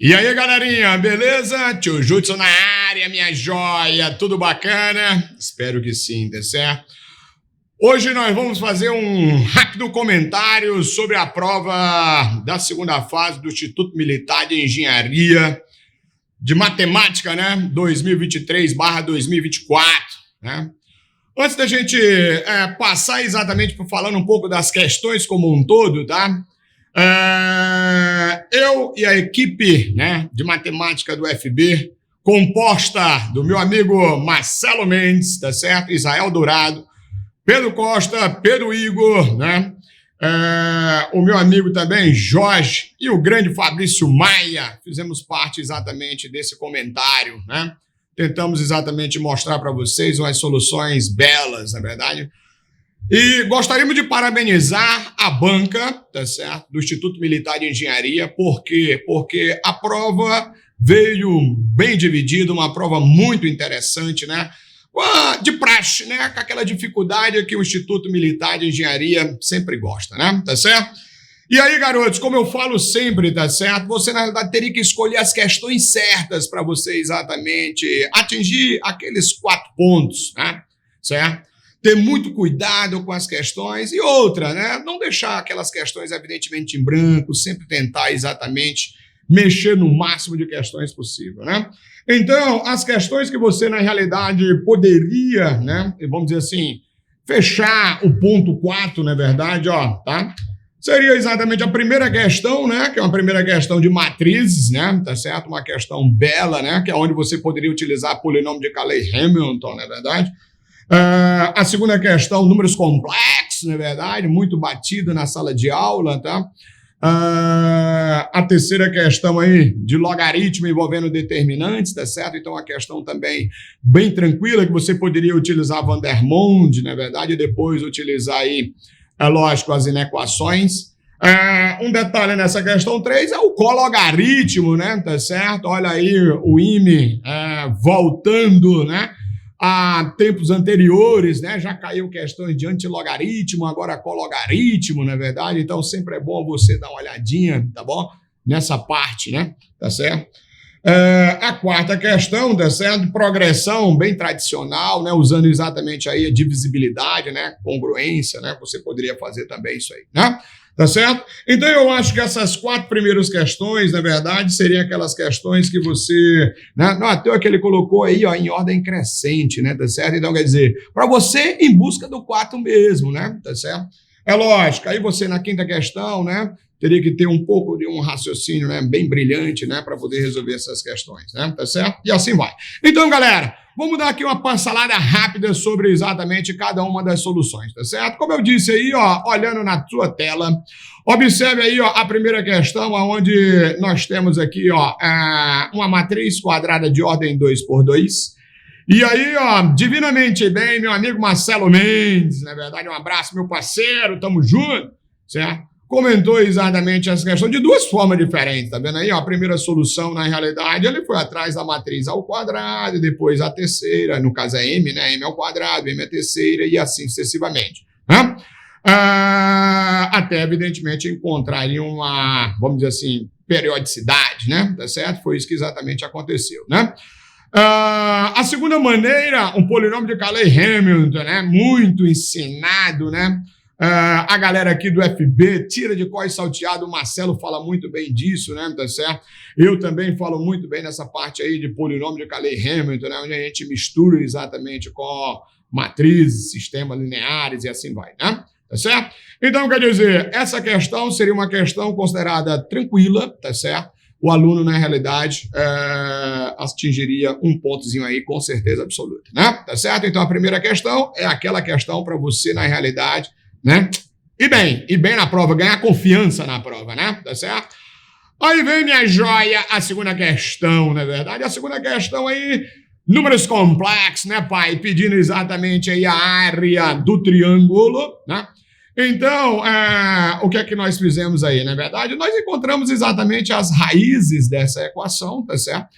E aí, galerinha, beleza? Jujutsu na área, minha joia, tudo bacana? Espero que sim, tá certo? Hoje nós vamos fazer um rápido comentário sobre a prova da segunda fase do Instituto Militar de Engenharia de Matemática, né? 2023/2024, né? Antes da gente passar exatamente por falando um pouco das questões como um todo, tá? Eu e a equipe, né, de matemática do FB, composta do meu amigo Marcelo Mendes, tá certo? Israel Dourado, Pedro Costa, Pedro Igor, né? O meu amigo também, Jorge, e o grande Fabrício Maia, fizemos parte exatamente desse comentário, né? Tentamos exatamente mostrar para vocês umas soluções belas, na verdade. E gostaríamos de parabenizar a banca, tá certo, do Instituto Militar de Engenharia. Por quê? Porque a prova veio bem dividida, uma prova muito interessante, né? De praxe, né? Com aquela dificuldade que o Instituto Militar de Engenharia sempre gosta, né? Tá certo? E aí, garotos, como eu falo sempre, tá certo? Você, na realidade, teria que escolher as questões certas para você exatamente atingir aqueles 4 pontos, né? Certo? Ter muito cuidado com as questões e outra, né? Não deixar aquelas questões evidentemente em branco, sempre tentar exatamente mexer no máximo de questões possível, né? Então, as questões que você, na realidade, poderia, né? Vamos dizer assim, fechar o ponto 4, na verdade, ó, tá? Seria exatamente a primeira questão, né? Que é uma primeira questão de matrizes, né? Tá certo? Uma questão bela, né? Que é onde você poderia utilizar polinômio de Cayley-Hamilton, na verdade. A segunda questão, números complexos, na verdade, muito batido na sala de aula, tá? A terceira questão aí, de logaritmo envolvendo determinantes, tá certo? Então, uma questão também bem tranquila, que você poderia utilizar Vandermonde, na verdade, e depois utilizar aí, lógico, as inequações. Um detalhe nessa questão 3 é o cologaritmo, né? Tá certo? Olha aí o IME voltando, né? A tempos anteriores, né, já caiu questões de antilogaritmo, agora cologaritmo, na verdade, então sempre é bom você dar uma olhadinha, tá bom? Nessa parte, né, tá certo? A quarta questão, tá certo? Progressão bem tradicional, né, usando exatamente aí a divisibilidade, né, congruência, né, você poderia fazer também isso aí, né? Tá certo? Então, eu acho que essas 4 primeiras questões, na verdade, seriam aquelas questões que você... Né? Não, até o que ele colocou aí, ó, em ordem crescente, né? Tá certo? Então, quer dizer, para você, em busca do 4 mesmo, né? Tá certo? É lógico, aí você, na quinta questão, né? Teria que ter um pouco de um raciocínio, né? Bem brilhante, né? Para poder resolver essas questões, né? Tá certo? E assim vai. Então, galera, vamos dar aqui uma pincelada rápida sobre exatamente cada uma das soluções, tá certo? Como eu disse aí, ó, olhando na sua tela, observe aí, ó, a primeira questão, onde nós temos aqui, ó, uma matriz quadrada de ordem 2×2. E aí, ó, divinamente bem, meu amigo Marcelo Mendes, na verdade, um abraço, meu parceiro, tamo junto, certo? Comentou exatamente essa questão de 2 formas diferentes, tá vendo aí? Ó, a primeira solução, na realidade, ele foi atrás da matriz ao quadrado, e depois a terceira, no caso é M, né? M ao quadrado, M é a terceira, e assim sucessivamente, né? Até, evidentemente, encontrar ali uma, vamos dizer assim, periodicidade, né? Tá certo? Foi isso que exatamente aconteceu, né? A segunda maneira, um polinômio de Cayley-Hamilton, né? Muito ensinado, né? A galera aqui do FB tira de có e salteado, o Marcelo fala muito bem disso, né, tá certo? Eu também falo muito bem nessa parte aí de polinômio de Cayley-Hamilton, né, onde a gente mistura exatamente com matrizes, sistemas lineares e assim vai, né? Tá certo? Então, quer dizer, essa questão seria uma questão considerada tranquila, tá certo? O aluno, na realidade, atingiria um pontozinho aí com certeza absoluta, né? Tá certo? Então, a primeira questão é aquela questão para você, na realidade, né? E bem na prova, ganhar confiança na prova, né? Tá certo? Aí vem, minha joia, a segunda questão, na verdade. A segunda questão aí, números complexos, né, pai? Pedindo exatamente aí a área do triângulo, né? Então, o que é que nós fizemos aí, na verdade? Nós encontramos exatamente as raízes dessa equação, tá certo?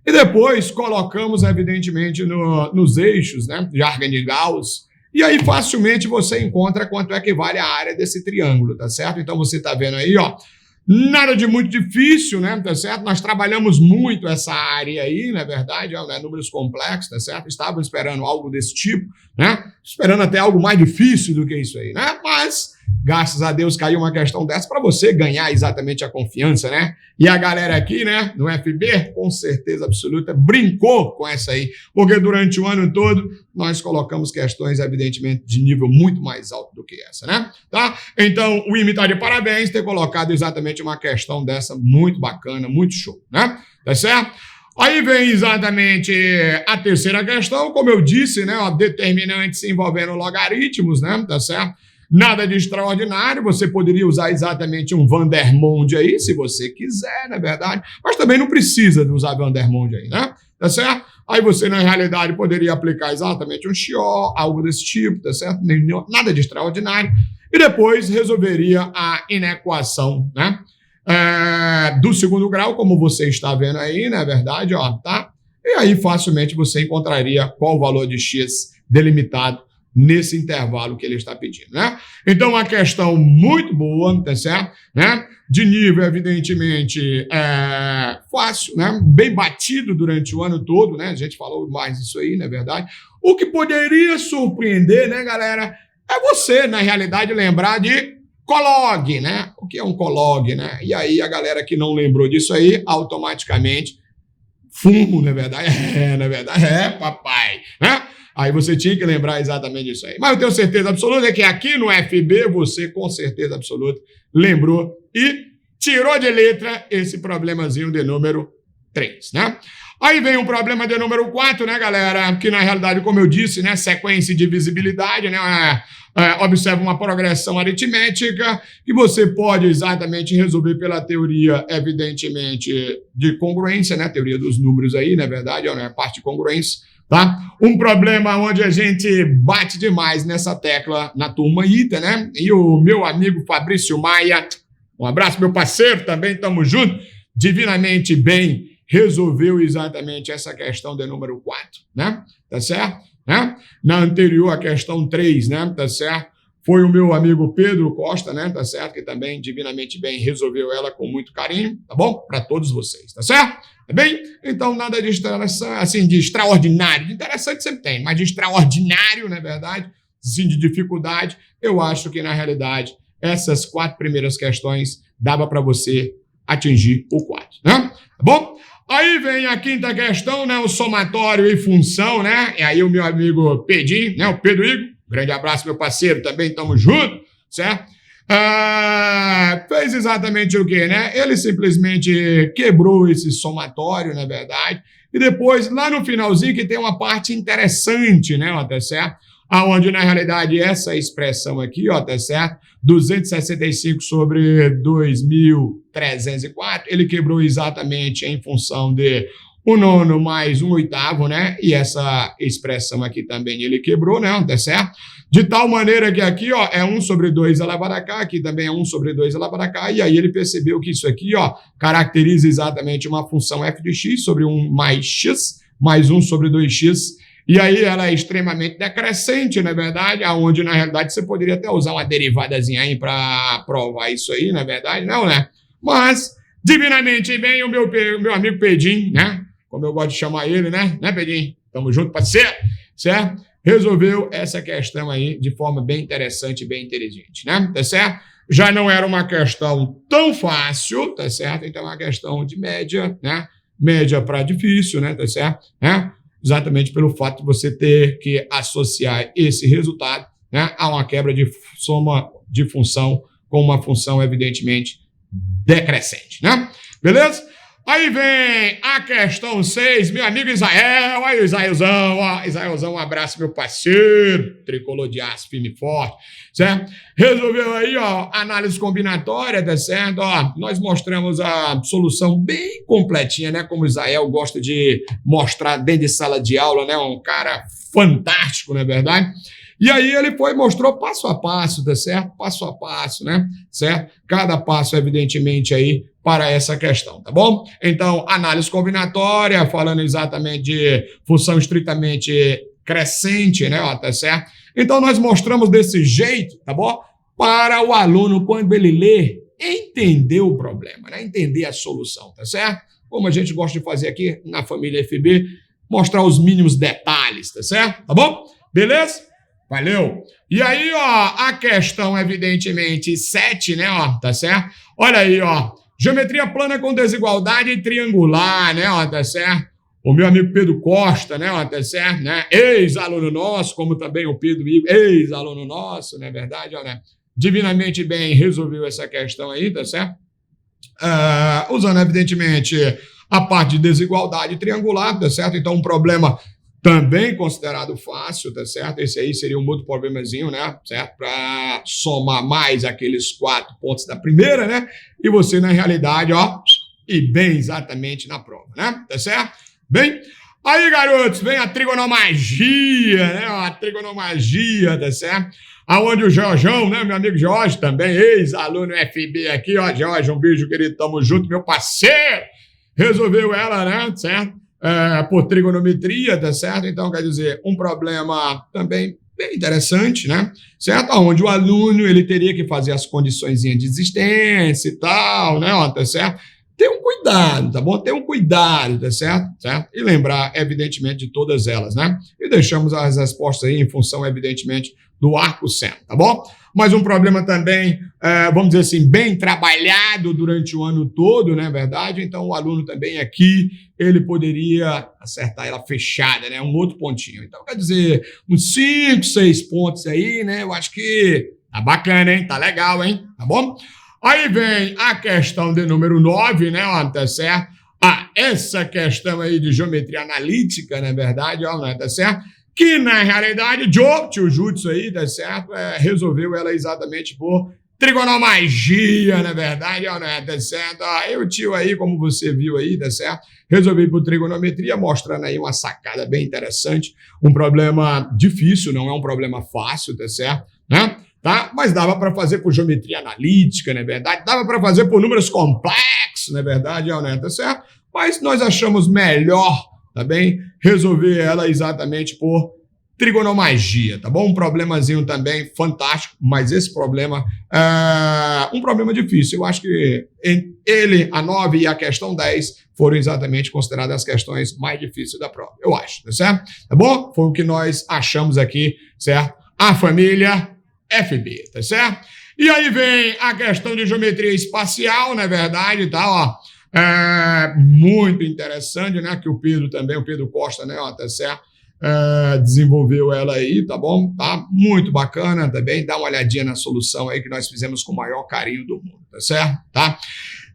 E depois colocamos, evidentemente, nos eixos, né, de Argand e Gauss. E aí, facilmente, você encontra quanto é que vale a área desse triângulo, tá certo? Então, você tá vendo aí, ó, Nada de muito difícil, né, tá certo? Nós trabalhamos muito essa área aí, na verdade, né, números complexos, tá certo? Estavam esperando algo desse tipo, né? Esperando até algo mais difícil do que isso aí, né? Mas, graças a Deus, caiu uma questão dessa para você ganhar exatamente a confiança, né? E a galera aqui, né, no FB, com certeza absoluta, brincou com essa aí, porque durante o ano todo nós colocamos questões, evidentemente, de nível muito mais alto do que essa, né? Tá? Então, o IME tá de parabéns ter colocado exatamente uma questão dessa muito bacana, muito show, né? Tá certo? Aí vem exatamente a terceira questão, como eu disse, né? Ó, determinantes envolvendo logaritmos, né? Tá certo? Nada de extraordinário, você poderia usar exatamente um Vandermonde aí, se você quiser, na verdade, mas também não precisa de usar Vandermonde aí, né? Tá certo? Aí você, na realidade, poderia aplicar exatamente um Chior, algo desse tipo, tá certo? Nada de extraordinário. E depois resolveria a inequação, né? Do segundo grau, como você está vendo aí, na verdade, ó, tá? E aí facilmente você encontraria qual o valor de X delimitado nesse intervalo que ele está pedindo, né? Então, uma questão muito boa, tá certo? Né? De nível, evidentemente, fácil, né? Bem batido durante o ano todo, né? A gente falou mais isso aí, na verdade. O que poderia surpreender, né, galera, é você, na realidade, lembrar de COLOG, né? O que é um COLOG, né? E aí, a galera que não lembrou disso aí, automaticamente, fumo, na verdade, papai, né? Aí você tinha que lembrar exatamente disso aí. Mas eu tenho certeza absoluta que aqui no FB você, com certeza absoluta, lembrou e tirou de letra esse problemazinho de número 3, né? Aí vem um problema de número 4, né, galera? Que, na realidade, como eu disse, né, sequência de divisibilidade, né? Observa uma progressão aritmética que você pode exatamente resolver pela teoria, evidentemente, de congruência, né? Teoria dos números aí, na verdade, é a parte de congruência. Tá? Um problema onde a gente bate demais nessa tecla na turma ITA, né? E o meu amigo Fabrício Maia, um abraço, meu parceiro, também estamos juntos, divinamente bem, resolveu exatamente essa questão de número 4, né? Tá certo? Né? Na anterior, a questão 3, né? Tá certo? Foi o meu amigo Pedro Costa, né? Tá certo? Que também divinamente bem resolveu ela com muito carinho, tá bom? Para todos vocês, tá certo? Tá bem? Então, nada de assim, de extraordinário. De interessante sempre tem, mas de extraordinário, na verdade, sim, de dificuldade, eu acho que, na realidade, essas 4 primeiras questões dava para você atingir o 4, né? Tá bom? Aí vem a quinta questão, né? O somatório e função, né? E aí o meu amigo Pedinho, né? O Pedro Igor, grande abraço, meu parceiro, também estamos juntos, certo? Fez exatamente o quê, né? Ele simplesmente quebrou esse somatório, na verdade, e depois, lá no finalzinho, que tem uma parte interessante, né, ó, tá certo? Aonde, na realidade, essa expressão aqui, ó, tá certo? 265 sobre 2.304, ele quebrou exatamente em função de 1/9 mais 1/8, né? E essa expressão aqui também ele quebrou, né? Tá certo? De tal maneira que aqui, ó, é 1 sobre 2 elevado a cá, aqui também é 1 sobre 2 elevado a cá, e aí ele percebeu que isso aqui, ó, caracteriza exatamente uma função f de x sobre 1 mais x, mais 1 sobre 2x, e aí ela é extremamente decrescente, na verdade, aonde, na realidade, você poderia até usar uma derivadazinha aí para provar isso aí, na verdade, não, né? Mas, divinamente bem, o meu amigo Pedinho, né? Como eu gosto de chamar ele, né? Né, Pedinho? Tamo junto, parceiro, certo? Resolveu essa questão aí de forma bem interessante e bem inteligente, né? Tá certo? Já não era uma questão tão fácil, tá certo? Então é uma questão de média, né? Média para difícil, né? Tá certo? Né? Exatamente pelo fato de você ter que associar esse resultado, né, a uma quebra de soma de função com uma função, evidentemente, decrescente, né? Beleza? Aí vem a questão 6, meu amigo Israel, aí o Israelzão, ó, Israelzão, um abraço, meu parceiro, tricolor de aço, firme e forte, certo? Resolveu aí, ó, análise combinatória, tá certo? Ó, nós mostramos a solução bem completinha, né, como o Israel gosta de mostrar dentro de sala de aula, né, um cara fantástico, não é verdade? E aí ele mostrou passo a passo, tá certo? Passo a passo, né? Certo? Cada passo, evidentemente, aí para essa questão, tá bom? Então, análise combinatória, falando exatamente de função estritamente crescente, né? Ó, tá certo? Então, nós mostramos desse jeito, tá bom? Para o aluno, quando ele lê, entender o problema, né? Entender a solução, tá certo? Como a gente gosta de fazer aqui na família FB, mostrar os mínimos detalhes, tá certo? Tá bom? Beleza? Valeu! E aí, ó, a questão, evidentemente, 7, né, ó, tá certo? Olha aí, ó, geometria plana com desigualdade triangular, né, ó, tá certo? O meu amigo Pedro Costa, né, ó, tá certo, né? Ex-aluno nosso, como também o Pedro Igor, ex-aluno nosso, não é verdade, ó, né? Divinamente bem resolveu essa questão aí, tá certo? Usando, evidentemente, a parte de desigualdade triangular, tá certo? Então, um problema também considerado fácil, tá certo? Esse aí seria um outro problemazinho, né? Certo? Para somar mais aqueles 4 pontos da primeira, né? E você, na realidade, ó, e bem exatamente na prova, né? Tá certo? Bem, aí, garotos, vem a trigonomagia, né? A trigonomagia, tá certo? Aonde o Jorjão, né? Meu amigo Jorge, também ex-aluno FB aqui, ó. Jorge, um beijo, querido, tamo junto, meu parceiro. Resolveu ela, né? Certo? Por trigonometria, tá certo? Então, quer dizer, um problema também bem interessante, né? Certo? Onde o aluno, ele teria que fazer as condições de existência e tal, né? Ó, tá certo? Ter um cuidado, tá bom? Ter um cuidado, tá certo? Certo? E lembrar, evidentemente, de todas elas, né? E deixamos as respostas aí em função, evidentemente, do arco centro, tá bom? Mas um problema também, vamos dizer assim, bem trabalhado durante o ano todo, não é verdade? Então, o aluno também aqui, ele poderia acertar ela fechada, né? Um outro pontinho. Então, quer dizer, uns 5, 6 pontos aí, né? Eu acho que tá bacana, hein? Tá legal, hein? Tá bom? Aí vem a questão de número 9, né? Ó, tá certo? Essa questão aí de geometria analítica, na verdade, ó, tá certo? Que, na realidade, o Jutsu aí, tá certo? Resolveu ela exatamente por trigonomagia, na verdade, ó, né? Tá certo? Aí o tio aí, como você viu aí, tá certo? Resolveu por trigonometria, mostrando aí uma sacada bem interessante. Um problema difícil, não é um problema fácil, tá certo? Né? Tá? Mas dava para fazer por geometria analítica, não é verdade? Dava para fazer por números complexos, não é verdade, ó, né? Tá certo? Mas nós achamos melhor, tá bem? Resolver ela exatamente por trigonomagia, tá bom? Um problemazinho também fantástico, mas esse problema é um problema difícil. Eu acho que ele, a 9 e a questão 10 foram exatamente consideradas as questões mais difíceis da prova. Eu acho, tá certo? Tá bom? Foi o que nós achamos aqui, certo? A família FB, tá certo? E aí vem a questão de geometria espacial, não é verdade, tá, ó? Muito interessante, né, que o Pedro Costa, né, ó, tá certo? Desenvolveu ela aí, tá bom? Tá muito bacana também, dá uma olhadinha na solução aí que nós fizemos com o maior carinho do mundo, tá certo? Tá?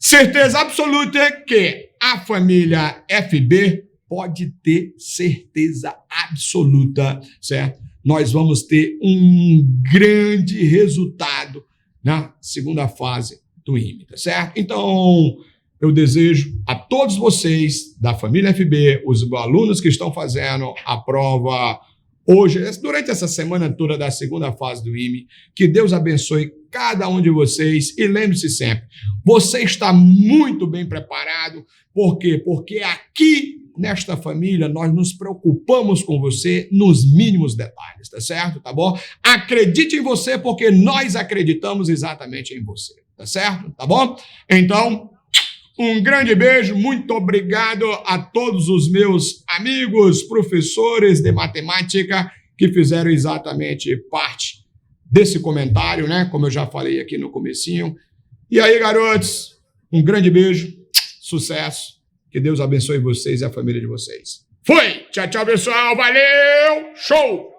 Certeza absoluta que a família FB pode ter certeza absoluta, certo? Nós vamos ter um grande resultado na segunda fase do IME, tá certo? Então, eu desejo a todos vocês da família FB, os alunos que estão fazendo a prova hoje, durante essa semana toda da segunda fase do IME, que Deus abençoe cada um de vocês e lembre-se sempre, você está muito bem preparado, por quê? Porque aqui nesta família, nós nos preocupamos com você nos mínimos detalhes, tá certo? Tá bom? Acredite em você, porque nós acreditamos exatamente em você, tá certo? Tá bom? Então, um grande beijo, muito obrigado a todos os meus amigos, professores de matemática que fizeram exatamente parte desse comentário, né? Como eu já falei aqui no comecinho. E aí, garotos, um grande beijo, sucesso. Que Deus abençoe vocês e a família de vocês. Fui! Tchau, tchau, pessoal. Valeu! Show!